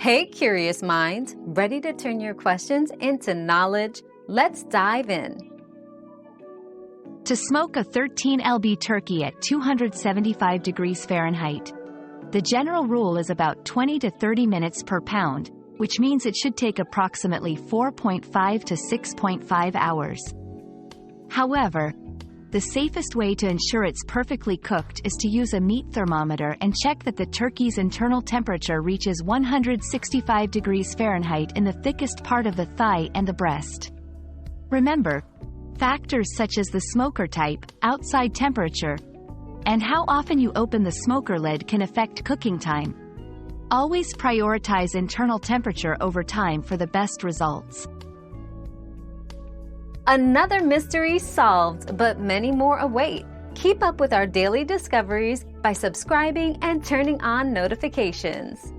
Hey, curious minds, ready to turn your questions into knowledge? Let's dive in. To smoke a 13 lb turkey at 275 degrees Fahrenheit, the general rule is about 20 to 30 minutes per pound, which means it should take approximately 4.5 to 6.5 hours. However, the safest way to ensure it's perfectly cooked is to use a meat thermometer and check that the turkey's internal temperature reaches 165 degrees Fahrenheit in the thickest part of the thigh and the breast. Remember, factors such as the smoker type, outside temperature, and how often you open the smoker lid can affect cooking time. Always prioritize internal temperature over time for the best results. Another mystery solved, but many more await. Keep up with our daily discoveries by subscribing and turning on notifications.